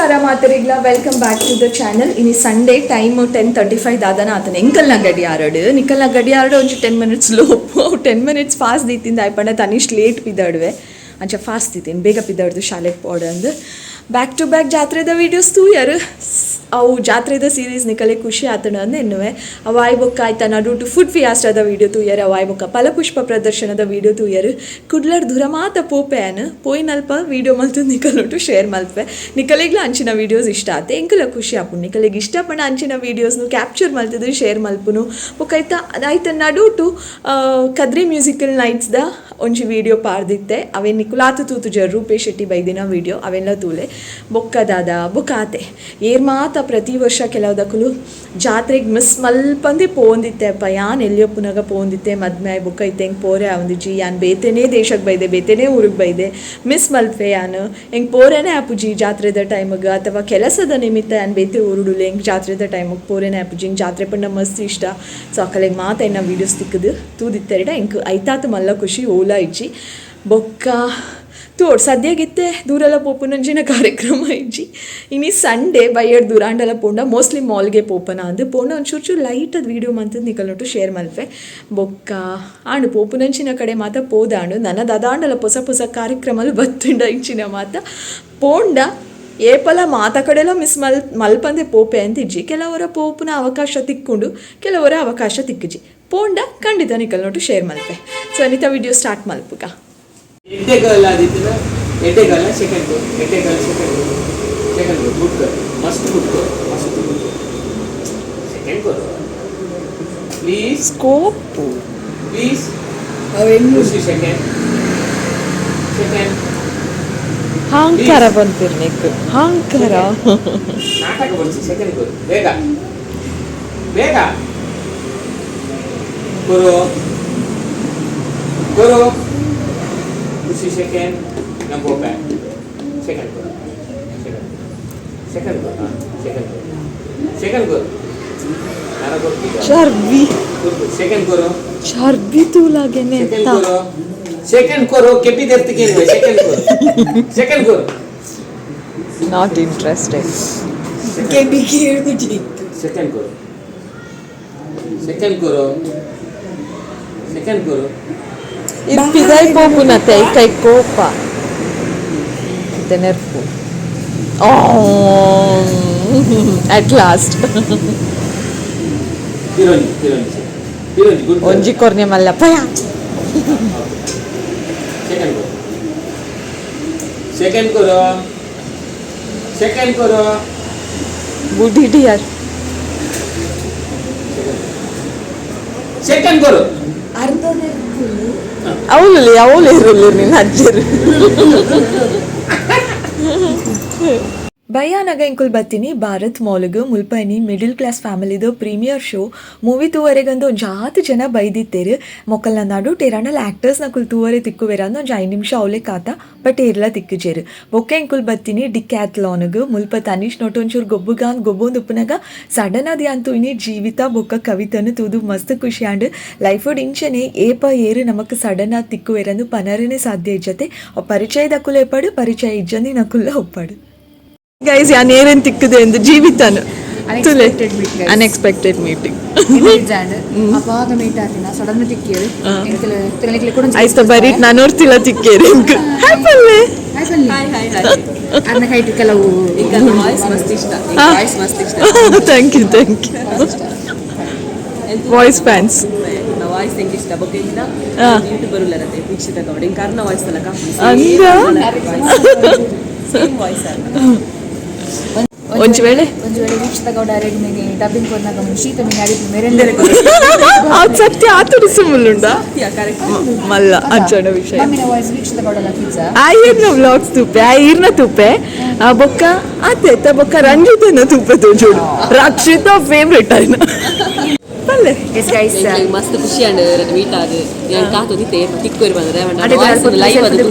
ನಮಸ್ಕಾರ ಮಾತರಿಗ್ಲ welcome back to the channel. ಇನ್ನು ಸಂಡೇ ಟೈಮ್ 10:35 ದಾದನ ಆತನ ಎಂಕಲ್ನ ಗಡಿಯಾರಡು ನಿಕಲ್ನ ಗಡಿಯಾರಡು ಒಂಚು 10 minutes ಲೋಪು 10 minutes ಫಾಸ್ಟ್ ದೀತಿಂದ ಆಯ್ಪಂಡ ತನಿಷ್ಟ್ ಲೇಟ್ ಪಿದಾಡುವೆ ಅಂಚ ಫಾಸ್ಟ್ ದೀತೀನಿ ಬೇಗ ಪಿದಾಡ್ದು ಶಾಲೆಗೆ ಪೋಡಂದು ಬ್ಯಾಕ್ ಟು ಬ್ಯಾಕ್ ಜಾತ್ರೆದ ವೀಡಿಯೋಸ್ ತೂಯರು ಅವು ಜಾತ್ರೆದ ಸೀರೀಸ್ ನಿಕಲೆ ಖುಷಿ ಆತನ ಅಂದು ಎನ್ನುವೆ ಅವಾಯ್ ಬೊಕ್ಕ ಆಯ್ತಾ ನಡು ಟು ಫುಡ್ ಫಿಯಾಸ್ಟದ ವೀಡಿಯೋ ತೂಯರು ಅವಾಯ್ ಬೊಕ್ಕ ಫಲಪುಷ್ಪ ಪ್ರದರ್ಶನದ ವೀಡಿಯೋ ತೂಯರು ಕುಡ್ಲರ್ ದುರ ಮಾತ ಪೋಪೆಯನ್ ಪೋಯ್ನಲ್ಪ ವೀಡಿಯೋ ಮಲ್ತು ನಿಕಲೊಟ್ಟು ಶೇರ್ ಮಲ್ಪೆ ನಿಕಲಿಗ್ಲ ಅಂಚಿನ ವೀಡಿಯೋಸ್ ಇಷ್ಟ ಆತೆ ಎಂಕಲ ಖುಷಿ ಆಪುಂಡು ನಿಕಲಿಗೆ ಇಷ್ಟಪಡ ಅಂಚಿನ ವೀಡಿಯೋಸ್ನು ಕ್ಯಾಪ್ಚರ್ ಮಲ್ತಿದ್ರು ಶೇರ್ ಮಲ್ಪುನು ಬೊಕ್ಕ ಆಯ್ತಾ ನಡು ಟು ಕದ್ರಿ ಮ್ಯೂಸಿಕಲ್ ನೈಟ್ಸ್ದ ಒಂಜಿ ವೀಡಿಯೋ ಪಾರ್ದಿತ್ತೆ ಅವೆ ನಿಕುಲಾತು ತೂತು ಜರ್ ರೂಪೇಶ್ ಶೆಟ್ಟಿ ಬೈದಿನ ವೀಡಿಯೋ ಅವೆಲ್ಲ ತೂಲೆ ಬೊಕ್ಕದಾದ ಬೊಕ್ಕಾತೆ ಏರ್ ಮಾತ ಪ್ರತಿ ವರ್ಷ ಕೆಲವುದಕ್ಕೂ ಜಾತ್ರೆಗೆ ಮಿಸ್ ಮಲ್ಪಂದೆ ಪೋಂದಿತ್ತೆ ಅಪ್ಪ ಯಾನ್ ಎಲ್ಲಿಯೋ ಪುನಗ ಪೋಂದಿತ್ತೆ ಮದ್ಮೆ ಬುಕ್ಕ ಇತ್ತೆ ಹೆಂಗೆ ಪೋರೆ ಆವಂದಿಜಿ ಯಾನ್ ಬೇತೆನೇ ದೇಶಕ್ಕೆ ಬೈದೆ ಬೇತೆನೇ ಊರಿಗೆ ಬೈದೆ ಮಿಸ್ ಮಲ್ಪೆ ಯಾನು ಹೆಂಗೆ ಪೋರೆನೇ ಆಪುಜಿ ಜಾತ್ರೆದ ಟೈಮಿಗೆ ಅಥವಾ ಕೆಲಸದ ನಿಮಿತ್ತ ಯಾನ್ ಬೇತೆ ಊರುಡುಲೆ ಹೆಂಗೆ ಜಾತ್ರೆದ ಟೈಮಿಗೆ ಪೋರೆನೇ ಆಪುಜಿ ಹಿಂಗೆ ಜಾತ್ರೆ ಪಂಡ ಮಸ್ತ್ ಇಷ್ಟ ಸೊ ಅಕ್ಕಲೆಗೆ ಮಾತ ಎನ್ನ ವೀಡಿಯೋಸ್ ತಿಕ್ಕದು ತೂದಿತ್ತೆರಡ ಹೆಂಗೆ ಐತಾತು ಮಲ್ಲ ಖುಷಿ ಓಲಾ ಇಜ್ಜಿ ಬೊಕ್ಕ ತೋಡ್ ಸದ್ಯಗಿತ್ತೆ ದೂರೆಲ್ಲ ಪೋಪುನಂಚಿನ ಕಾರ್ಯಕ್ರಮ ಇಜ್ಜಿ ಇನ್ನು ಸಂಡೇ ಬೈಯಡ್ ದೂರಾಂಡಲ ಪೋಂಡ ಮೋಸ್ಟ್ಲಿ ಮಾಲ್ಗೆ ಪೋಪನ ಅಂದು ಪೋಂಡ ಒಂಚೂರು ಚೂರು ಲೈಟದ ವೀಡಿಯೋ ಮಂತದ್ದು ನಿಕಲ್ನೊಟ್ಟು ಶೇರ್ ಮಲ್ಪೆ ಬೊಕ್ಕ ಆಂಡು ಪೋಪುನಂಚಿನ ಕಡೆ ಮಾತ ಪೋದಾಂಡು ನನ್ನ ದದಾಂಡಲ ಹೊಸ ಹೊಸ ಕಾರ್ಯಕ್ರಮಲು ಬತ್ತುಂಡ ಇಂಚಿನ ಮಾತ ಪೋಂಡ ಏಪಲ ಮಾತ ಕಡೆಲ್ಲ ಮಿಸ್ ಮಲ್ಪಂದೆ ಪೋಪೆ ಅಂತಿಜ್ಜಿ ಕೆಲವರ ಪೋಪುನ ಅವಕಾಶ ತಿಕ್ಕೊಂಡು ಕೆಲವರ ಅವಕಾಶ ತಿಕ್ಕಜಿ ಪೋಂಡ ಖಂಡಿತ ನಿಕಲ್ನೊಟ್ಟು ಶೇರ್ ಮಲ್ಪೆ ಸೊ ಅನಿತ ವಿಡಿಯೋ ಸ್ಟಾರ್ಟ್ ಮಲ್ಪುಗ ಎಡ್ಡೆಗಲ್ಲ ಆದಿತ್ತಿನ ಎಡ್ಡೆಗಲ್ಲ ಸೆಕೆಂಡ್ ಗೋ ಎಡ್ಡೆಗಲ್ಲ ಸೆಕೆಂಡ್ ಗೋ ಗುಡ್ ಗೋ ಮಸ್ತ್ second go please scope please ಅವೆನ್ನು ಸೆಕೆಂಡ್ ಹಾಂಕಾರ ಬಂತಿರ್ಬೇಕು ಹಾಂಕಾರ ನಾಟಕ ಬರ್ಸಿ ಸೆಕೆಂಡ್ ಗೋ ಬೇಗ ಬೇಗ ಗುರು Push second, now go back. Second go. Second go. Nara go. चर्बी Second go. चर्बी तू लगे ने Second करो केपी देते के second go. Not interested. KP केर तुझी. Second go. Ispidai popunate kai copa. Tener fu. Oh, at last. Hironi, good. Onji korne malla paya. Second karo. Budi dear. Second karo. Ardone ಅವಳು ಇರಲಿ ನೀನು ಅಜ್ಜರು ಭಯಾನಾಗ ಇಂಕುಲ್ ಬತ್ತೀನಿ ಭಾರತ್ ಮಾಲ್ಗೆ ಮುಲ್ಪನಿ ಮಿಡಲ್ ಕ್ಲಾಸ್ ಫ್ಯಾಮಿಲಿದು ಪ್ರೀಮಿಯರ್ ಶೋ ಮೂವಿ ತೂವರೆಗಂದು ಜಾತಿ ಜನ ಬೈದಿತ್ತೇರು ಮೊಕ್ಕಲ್ನ ನಡು ಟೇರಾಂಡಲ್ ಆ್ಯಕ್ಟರ್ಸ್ನ ಕುಲ್ ತೂವರೆ ತಿಕ್ಕುವೆರ ಅಂದು ಒಂದು 5 ನಿಮಿಷ ಅವಲೆ ಕಾತ ಬಟ್ ಏರ್ಲ ತಿಕ್ಕುಜೇರು ಬೊಕ್ಕೆ ಇಂಕುಲ್ ಬತ್ತೀನಿ ಡಿಕ್ಯಾಥ್ಲಾನ್ಗೆ ಮುಲ್ಪ ತನೀಶ್ ನೋಟ್ ಒಂಚೂರು ಗೊಬ್ಬೊಂದು ಉಪ್ಪನಾಗ ಸಡನ್ ಅದು ಅಂತೂ ಇನಿ ಜೀವಿತ ಬೊಕ್ಕ ಕವಿತನು ತೂದು ಮಸ್ತ್ ಖುಷಿ ಆಂಡ್ ಲೈಫೋಡ್ ಇಂಚನೆ ಏರು ನಮಕ್ ಸಡನ್ ಆಗಿ ತಿಕ್ಕುವೆರಂದು ಪನರನೇ ಸಾಧ್ಯ ಇಜ್ಜತೆ ಪರಿಚಯದ ಕುಲ ಎಪ್ಪಾಡು ಪರಿಚಯ ಇಜ್ಜಂದಿ ನಕುಲ್ಲ ಒಪ್ಪಾಡು ಗೈಸ್ ಯಾನ್ ಏರೇನು ತಿಕ್ಕದೆ ಎಂದು ಜೀವಿತಾನು ಅನ್ಎಕ್ಸ್ಪೆಕ್ಟೆಡ್ ಮೀಟಿಂಗ್ ಅವಾಗ ಮೀಟ್ ಆತಿನ ಸಡನ್ ತಿಕ್ಕೇರು ಆಯ್ತು ಬರೀ ನಾನು ನೋಡ್ತಿಲ್ಲ ತಿಕ್ಕೇರಿ ಹ್ಯಾಪಲ್ಲೇ ಅನ್ನ ಕೈಟ್ ಕೆಲವು ವಾಯ್ಸ್ ಮಸ್ತ್ ಇಷ್ಟ thank you voice fans voice ಹೆಂಗೆ ಇಷ್ಟ ಬಗ್ಗೆ ಯೂಟ್ಯೂಬರ್ ಇಲ್ಲರತ್ತೆ ವೀಕ್ಷಿತ ಗೌಡ ಹಿಂಗೆ ಕಾರ್ನ ವಾಯ್ಸ್ ಅಲ್ಲ ಸೇಮ್ ವಾಯ್ಸ್ ಒಂದು ವೇಳೆ ವೀಕ್ಷಿತ ಗೌಡ ರೆಡ್ಮಿಗೆ ಡಬ್ಬಿಂಗ್ ಕೊಡ್ನಾಗ ಶೀತ ಮೀನು ಅಡಿಗೆ ಮೇರೆಂದರೆ ಅದು ಸತ್ಯ ಆತುರಿಸಿ ಮುಳ್ಳುಂಡಾ ಮಲ್ಲ ಅಜ್ಜನ ವಿಷಯ ಮಮ್ಮಿನ ವಾಯ್ಸ್ ವೀಕ್ಷಿತ ಗೌಡ ಲಕ್ಕಿಜ ಆ ಈರ್ನ ವ್ಲಾಗ್ಸ್ ತೂಪೆ ಆ ಈರ್ನ ತೂಪೆ ಆ ಬೊಕ್ಕ ಆತ ಬೊಕ್ಕ ರಂಜಿತನ ತೂಪೆ ತೋಜೋಡು ರಕ್ಷಿತಾ ಫೇವ್ರೇಟ್ ಆಯ್ನ ಪಲ್ಲೆ ಮಸ್ತ್ ಖುಷಿ ಅಂಡ್ ಮೀಟ್ ಆಗ ನಾನು ಕಾತು ತಿತ್ತೆ ತಿಕ್ಕೋರಿ ಬಂದ್ರೆ ಲೈವ್ ಅದು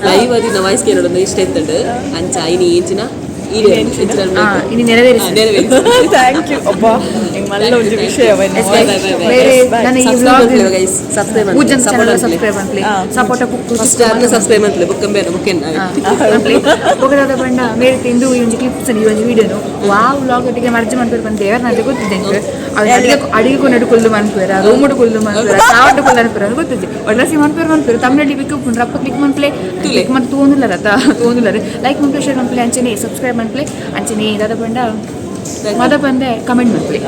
ಲೈವ್ ಅದು ನಾ ವಾಯ್ಸ್ ಕೇಳೋದು ಇಷ್ಟ ಇತ್ತಂಡು ಅಂಚ ಐನಿ ಏಂಚಿನ ಇನಿ ನೆರವೇರಿಸಿ ಥ್ಯಾಂಕ್ ಯು ಅಬ್ಬಾ ಮಲ್ಲ ಒಂದು ವಿಷಯವನ್ನು ಬೇರೆ ನನ್ನ ಈ ವ್ಲಾಗ್ ಸಬ್ಸ್ಕ್ರೈಬ್ ಪೂಜನ್ ಚಾನಲ್ ಸಬ್ಸ್ಕ್ರೈಬ್ ಮಾಡ್ಲಿ ಸಪೋರ್ಟ್ ಕುಕ್ಕು ಸಬ್ಸ್ಕ್ರೈಬ್ ಮಾಡ್ಲಿ ಬುಕ್ಕಂಬೇಡ ಮುಖ್ಯನ ಹೋಗದಾದ ಬಣ್ಣ ಮೇರೆ ತಿಂದು ಈ ಒಂದು ಕ್ಲಿಪ್ಸ್ ಈ ಒಂದು ವಿಡಿಯೋನು ವಾವ್ ವ್ಲಾಗ್ ಒಟ್ಟಿಗೆ ಮರ್ಜಿ ಮಾಡ್ಬೇಕು ಬಂದು ದೇವರ ನಾಜೆ ಗೊತ್ತಿದ್ದೆ ಅಡಿಗೆ ನಡುಕೊಲ್ಲು ಮನ್ಪೇರ ರೂಮುಡು ಕೊಲ್ಲು ಮನ್ಪೇರ ಸಾವಟ್ಟು ಕೊಲ್ಲು ಅನ್ಪೇರ ಅದು ಗೊತ್ತಿದ್ದೆ ಒಡ್ರಸಿ ಮನ್ಪೇರ ಮನ್ಪೇರ ತಮಿಳಲ್ಲಿ ಬಿಕ್ಕು ರಪ್ಪ ಕ್ಲಿಕ್ ಮನ್ಪ್ಲೆ ಕ್ಲಿಕ್ ಮಾಡಿ ತೋಂದಿಲ್ಲ ರತ ತೋಂದಿಲ್ಲ ಲೈಕ್ ಮನ್ಪ್ಲೆ ಶೇರ್ ಮನ್ಪ್ಲೆ ಅಂಚನೆ ಸಬ್ಸ್ಕ್ರೈಬ್ ಮನ್ಪ್ಲೆ ಅಂಚನೆ ದಾದ ಬಂಡ ಮದ ಬಂದೆ ಕಮೆಂಟ್ ಮನ್ಪ್ಲೆ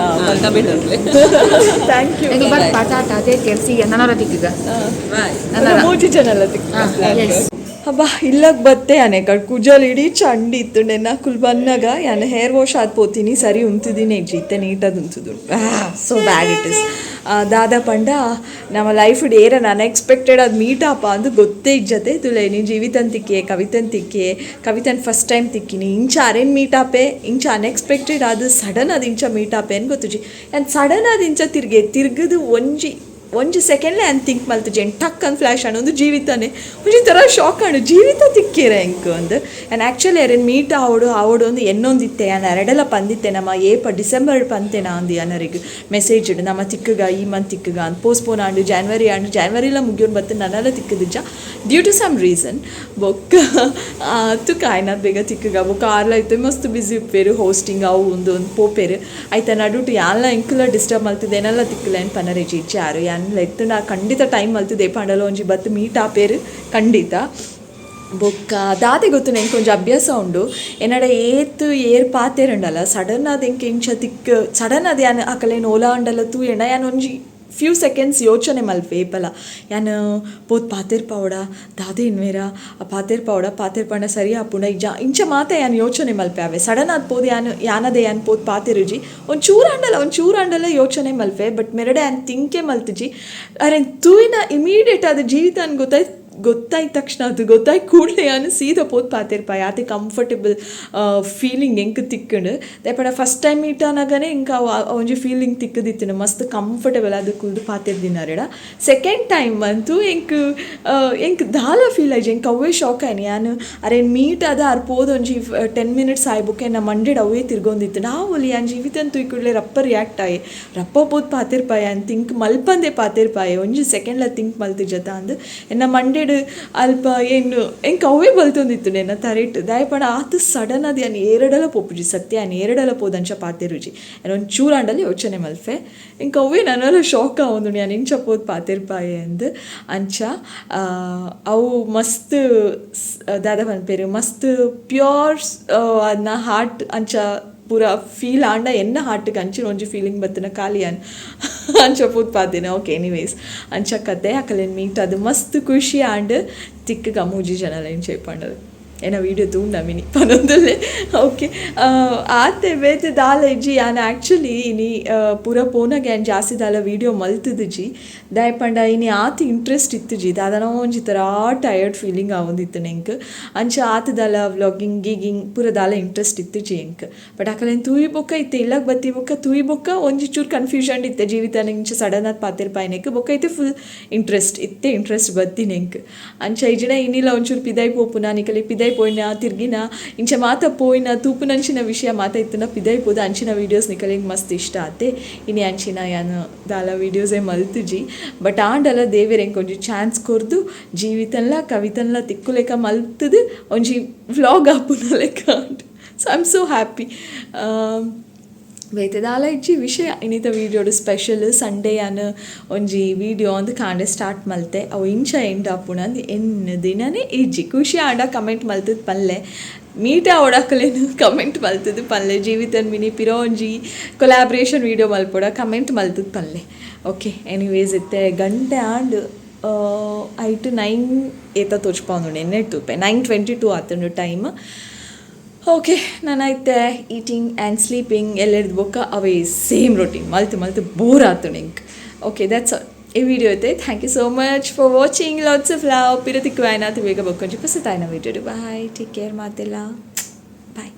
ಥ್ಯಾಂಕ್ ಯು ಈಗ ಬರ್ ಪಾಟಾಟ ಅದೇ ಕೆಲ್ಸಿ ನನ್ನ ತಿಕ್ಕೀಗ ಮೂಜಿ ಚಾನಲ್ ಹಬ್ಬ ಇಲ್ಲಕ್ಕೆ ಬತ್ತೆ ಯಾನೆ ಕಡ್ ಕುಜಲ್ ಇಡೀ ಚಂಡಿ ಇತ್ತು ನೆನ್ನ ಕುಲ್ ಬನ್ನಾಗ ಯಾನ ಹೇರ್ ವಾಶ್ ಆದ್ಪೋತೀನಿ ಸರಿ ಉಂತಿದ್ದೀನಿ ಜೀತೆ ನೀಟದು ಉಂತಿದ್ದು ಸೊ ಬ್ಯಾಡ್ ಇಟ್ ಇಸ್ ದಾದ ಪಂಡ ನಮ್ಮ ಲೈಫ್ ಏರನ್ ಅನ್ಎಕ್ಸ್ಪೆಕ್ಟೆಡ್ ಅದು ಮೀಟಪ್ಪ ಅಂದು ಗೊತ್ತೇ ಇಜ್ಜತೆ ತುಲೆ ನೀ ಜೀವಿತನ್ ತಿಕ್ಕೆ ಕವಿತನ್ ತಿಕ್ಕೆ ಕವಿತನ್ ಫಸ್ಟ್ ಟೈಮ್ ತಿಕ್ಕಿನಿ ಇಂಚ ಅರೇನ್ ಮೀಟಪ್ಪೆ ಇಂಚ ಅನ್ಎಕ್ಸ್ಪೆಕ್ಟೆಡ್ ಅದು ಸಡನ್ ಅದು ಇಂಚ ಮೀಟಪ್ಪೆ ಅನ್ ಗೊತ್ತುಜಿ ಆ್ಯಂಡ್ ಸಡನ್ ಅದು ಇಂಚ ತಿರ್ಗದು ಒಂಜಿ ಸೆಕೆಂಡ್ಲೆ ಆ್ಯಂಡ್ ಥಿಂಕ್ ಮಲ್ತುಜಿ ಆ್ಯಂಡ್ ಟಕ್ ಅಂದ್ ಫ್ಲ್ಯಾಶ್ ಅನ್ನೊಂದು ಜೀವಿತಾನೆ ಒಂಜಿ ಥರ ಶಾಕ್ ಅಣ್ಣು ಜೀವಿತ ತಿಕ್ಕೇರ ಎಂಕ್ ಒಂದು ಆ್ಯಂಡ್ ಆ್ಯಕ್ಚುಲಿ ಅರೇನು ಮೀಟ್ ಆವಡು ಒಂದು ಎನ್ನೊಂದಿತ್ತೆ ಆ್ಯಂಡ್ ಎರಡೆಲ್ಲ ಪಂದಿತ್ತೆ ನಮ್ಮ ಡಿಸೆಂಬರ್ ಪಂತೆನ ಅಂದು ಅನ್ನರಿಗೆ ಮೆಸೇಜ್ ಇಡು ನಮ್ಮ ತಿಕ್ಕಗ ಈ ಮಂತ್ ತಿಕ್ಕಗ ಅಂತ ಪೋಸ್ಟ್ಪೋನ್ ಆಂಡು ಜಾನ್ವರಿಲ ಮುಗಿಯೋನು ಬತ್ತು ನನ್ನೆಲ್ಲ ತಿಕ್ಕದಿಜ್ಜ ಡ್ಯೂ ಟು ಸಮ್ ರೀಸನ್ ಬೊಕ್ಕ ತು ಕಾಯ್ನದು ಬೇಗ ತಿಕ್ಕಗ ಬೊಕ್ಕ ಆರ್ಲ ಐತೆ ಮಸ್ತ್ ಬಿಸಿ ಉಪ್ಪೇರು ಹೋಸ್ಟಿಂಗ್ ಅವು ಒಂದು ಪೋಪೇರು ಆಯ್ತಾ ನಡುಟು ಯಾನ್ಲ ಎಂಕುಲ ಡಿಸ್ಟರ್ಬ್ ಮಲ್ತದೆ ಏನೆಲ್ಲ ತಿಕ್ಕಲ ಏನು ಪನರೇಜಿ ಇಚ್ಚಾರು ಯಾನ್ಲ ಎತ್ತು ನಾ ಖಂಡಿತ ಟೈಮ್ ಮಲ್ತದೆ ಪಂಡಲ ಒಂಜಿ ಬತ್ತು ಮೀಟ್ ಆಪೇರು ಖಂಡಿತ ಬೊಕ್ಕ ದಾದೆ ಗೊತ್ತು ನಂಗೆ ಕೊಂಚ ಅಭ್ಯಾಸ ಉಂಡು ಏನಡೆ ಏರ್ ಪಾತೇರಂಡಲ್ಲ ಸಡನ್ ಅದು ಎಂಕೆ ಇಂಚ ಸಡನ್ ಅದು ಯಾನು ಆಕಲೇನು ಓಲಾ ಅಂಡಲ್ಲ ತೂ ಎಣ ಯಾನು ಒಂಜಿ ಫ್ಯೂ ಸೆಕೆಂಡ್ಸ್ ಯೋಚನೆ ಮಲ್ಪೆ ಏಪಲ ಯಾನು ಪೋತ್ ಪಾತೇರ್ ಪಾವಡ ದಾದೆ ಇನ್ವೇರ ಪಾತೇರ್ ಪಂಡ ಸರಿ ಆಪುಂಡ ಇಂಚ ಮಾತ ಯಾನು ಯೋಚನೆ ಮಲ್ಪೆ ಅವೆ ಸಡನ್ ಅದು ಪೋದು ಯಾನದೇ ಯಾನು ಪೋತ್ ಪಾತೇರುಜಿ ಒಂಚೂರು ಅಂಡಲ್ಲ ಯೋಚನೆ ಮಲ್ಪೆ ಬಟ್ ಮೆರಡೆ ಯಾನು ತಿಂಕೆ ಮಲ್ತುಜಿ ಅರೆ ತೂಯಿನ ಇಮಿಡಿಯೇಟ್ ಅದು ಜೀವಿತ ಅನ್ ಗೊತ್ತಾಯ್ತ ತಕ್ಷಣ ಅದು ಗೊತ್ತಾಯ್ತು ಕೂಡಲೇ ನಾನು ಸೀದಾ ಪೋತ್ ಪಾತಿರ್ಪ ಯಾತೆ ಕಂಫರ್ಟೇಬಲ್ ಫೀಲಿಂಗ್ ಎಂಕ್ ತಿಕ್ಕಂಡು ದಯಪಡ ಫಸ್ಟ್ ಟೈಮ್ ಮೀಟ್ ಆನಾಗನೇ ಇಂಕ ಒಂಜಿ ಫೀಲಿಂಗ್ ತಿಕ್ಕದಿತ್ತು ಮಸ್ತ್ ಕಂಫರ್ಟೇಬಲ್ ಅದು ಕುಲ್ದು ಪಾತಿರ್ದಿನಾರೆಡ ಸೆಕೆಂಡ್ ಟೈಮ್ ಅಂತೂ ಎಂಕ್ ದಾಲ ಫೀಲ್ ಆಯ್ತು ಎಂಕ್ ಅವೇ ಶಾಕ್ ಆಯ್ನಿ ನಾನು ಅರೆ ಮೀಟ್ ಅದ ಅರ್ ಪೋದು ಒಂಜಿ 10 minutes ಆಯ್ಬುಕ್ಕೆ ನಮ್ಮ ಮಂಡೆಡ್ ಅವೇ ತಿರ್ಗೊಂದಿತ್ತು ನಾವು ಅಲ್ಲಿ ಯಾನ್ ಜೀವಿತಂತೂ ಈ ಕೂಡಲೇ ರಪ್ಪ ರಿಯಾಕ್ಟ್ ಆಯೆ ರಪ್ಪ ಪೋತ್ ಪಾತಿರ್ಪಾಯ ಅಂತ ತಿಂಕ್ ಮಲ್ಪಂದೆ ಪಾತಿರ್ಪಾಯ ಒಂಜಿ ಸೆಕೆಂಡ್ಲ ತಿಂಕ್ ಮಲ್ತಿಜತ ಅಂದು ನಮ್ಮ ಮಂಡೆ ಅಲ್ಪ ಏನು ಎಂಕ್ ಅವೇ ಬಲ್ತೊಂದಿತ್ತು ನೆನ್ನ ತರೇಟ್ ದಯಪಡ ಆತು ಸಡನ್ ಅದು ಯಾನು ಏರಡಲ ಪೋಪುಜಿ ಸತ್ಯ ಯಾನು ಏರಡಲ ಪೋದಂಚ ಪಾತೆರುಜಿ ಏನು ಒಂದು ಚೂರಾಂಡಲ್ಲಿ ಯೋಚನೆ ಮಲ್ಫೆ ಎಂಕ ಅವೇ ನನ್ನೆಲ್ಲ ಶಾಕ್ ಆವೊಂದು ನಾನು ಇಂಚ ಪೋದ್ ಪಾತೆರ್ಪಾಯೆ ಅಂದು ಅಂಚ ಅವು ಮಸ್ತ್ ದಾದ ಪನ್ಪೇರು ಮಸ್ತ್ ಪ್ಯೂರ್ ಅದನ್ನ ಹಾರ್ಟ್ ಅಂಚ ಪೂರ ಫೀಲ್ ಆಂಡ ಎನ್ನ ಹಾರ್ಟ್ಗೆ ಅಂಚಿನ ಒಂಜಿ ಫೀಲಿಂಗ್ ಬತ್ತಿನ ಖಾಲಿ ಅಂಚ ಪೂತ್ ಪಾತೇನೆ ಓಕೆ ಎನಿವೇಸ್ ಅಂಚ ಕತೆ ಅಕಲೇನು ಮೀಟ್ ಅದು ಮಸ್ತ್ ಖುಷಿ ಆಂಡ್ ತಿಕ್ಕ ಮೂಜಿ ಜನಲ ಏನು ಚೇಪಂಡದು ಏನ ವೀಡಿಯೋ ತೂಂಡ ಮಿನಿ ಪನೊಂದಲ್ಲೇ ಓಕೆ ಆತೆ ಬೇತೆ ದಾಲ ಇಜ್ಜಿ ಯಾನು ಆ್ಯಕ್ಚುಲಿ ಇನಿ ಪೂರ ಪೋನಾಗ ಏನು ಜಾಸ್ತಿ ದಾಲ ವೀಡಿಯೋ ಮಲ್ತದು ಜಿ ದಯಪಂಡ ಇನಿ ಆತ ಇಂಟ್ರೆಸ್ಟ್ ಇತ್ತು ಜಿ ದಾದನ ಒಂಜಿ ಥರ ಟಯರ್ಡ್ ಫೀಲಿಂಗ್ ಆವೊಂದಿತ್ತು ನೆಂಕ್ ಅಂಚ ಆತ ದಾಲ ವ್ಲಾಗಿಂಗ್ ಗೀಗಿಂಗ್ ಪೂರ ದಾಲ ಇಂಟ್ರೆಸ್ಟ್ ಇತ್ತು ಜಿ ಎಂಕ್ ಬಟ್ ಅಕಲೇನು ತೂಯಿ ಬೊಕ್ಕ ಇತ್ತೆ ಇಲ್ಲಕ್ಕೆ ಬತ್ತಿ ಬೊಕ್ಕ ತೂಯಿ ಬೊಕ್ಕ ಒಂಜಿ ಚೂರು ಕನ್ಫ್ಯೂಷನ್ ಇತ್ತೆ ಜೀವಿತ ನೆಂಚ ಸಡನ್ ಆದ ಪಾತಿರ್ಪಾಯಿ ನೆಕ್ ಬೊಕ್ಕ ಐತೆ ಫುಲ್ ಇಂಟ್ರೆಸ್ಟ್ ಬತ್ತಿ ನೆಂಕ್ ಅಂಚ ಇಜನ ಇನ್ನಿಲ್ಲ ಒಂಚೂರು ಪಿದಾಯಿ ಪೋಪು ನಾನು ಈ ಕಲೆ ಪಿದಾಯಿ పోయినా తిరిగినా ఇంచ మాత పోయినా తూపునంచిన విషయ మాత ఇస్తున్న పిదైపోదు అంచిన వీడియోస్ నికలింగ్ మస్తు ಇಷ್ಟ ಆತೆ ಇನಿ ಅಂಚಿನ ಯಾನು ದಾಲ ವೀಡಿಯೋಸೇ ಮಲ್ತುಜಿ ಬಟ್ ಆಂಡಲ ದೇವೇರ್ ಎಂಕೊಂಜಿ ಚಾನ್ಸ್ ಕೊರ್ದು ಜೀವಿತನ್ಲ ಕವಿತನ್ಲ ತಿಕ್ಕುಲೆಕ ಮಲ್ತದು ಒಂಜಿ ವ್ಲಾಗ್ ಆಪುನ ಲೆಕ್ಕ so I am so happy ಬೇತೆ ದಾಲ ಇಜ್ಜಿ ವಿಷಯ ಇನ್ನಿತ ವೀಡಿಯೋಡು ಸ್ಪೆಷಲ್ ಸಂಡೇ ಯಾನು ಒಂಜಿ ವೀಡಿಯೋ ಅಂದು ಕಾಂಡೆ ಸ್ಟಾರ್ಟ್ ಮಲ್ತೆ ಅವು ಇಂಚ ಎಂಡ್ ಆಪುಣ ಅಂದು ಎನ್ನು ದಿನನೇ ಇಜ್ಜಿ ಖುಷಿ ಆಂಡ ಕಮೆಂಟ್ ಮಲ್ತದ ಪಲ್ಲೆ ಮೀಟ ಓಡಾಕಲೇನು ಕಮೆಂಟ್ ಮಲ್ತದ ಪಲ್ಲೆ ಜೀವಿತನ್ ಮಿನಿ ಪಿರೋ ಒಂಜಿ ಕೊಲಾಬ್ರೇಷನ್ ವೀಡಿಯೋ ಮಲ್ಪೋಡ ಕಮೆಂಟ್ ಮಲ್ತದ ಪಲ್ಲೆ ಓಕೆ ಎನಿವೇಸ್ ಇತ್ತೆ ಗಂಟೆ ಆಂಡ್ 8 to 9 ಏತ ತೋಚ್ಪಾಂದು ನೆನ್ನೆ ಟೂಪೆ 9:22 ಆತಂಡು ಟೈಮ್ ಓಕೆ ನಾನೈತೆ ಈಟಿಂಗ್ ಆ್ಯಂಡ್ ಸ್ಲೀಪಿಂಗ್ ಎಲ್ಲೆಡ್ದು ಬೊಕ್ಕ ಅವೇ ಸೇಮ್ ರೊಟೀನ್ ಮಲ್ತು ಬೋರ್ ಆತು ನಿಂಗೆ ಓಕೆ ದಟ್ಸ್ ಆಲ್ ಈ ವಿಡಿಯೋ ಐತೆ thank you so much for watching lots of love ಪಿರತಿಕ್ಕು ಆಯ್ನಾತು ಬೇಗ ಬಕ್ಕೊಂಜಿ ಪಸತಾಯ್ನ ವಿಡಿಯೋ ಬಾಯ್ ಟೇಕ್ ಕೇರ್ ಮಾತೆಲ್ಲ ಬಾಯ್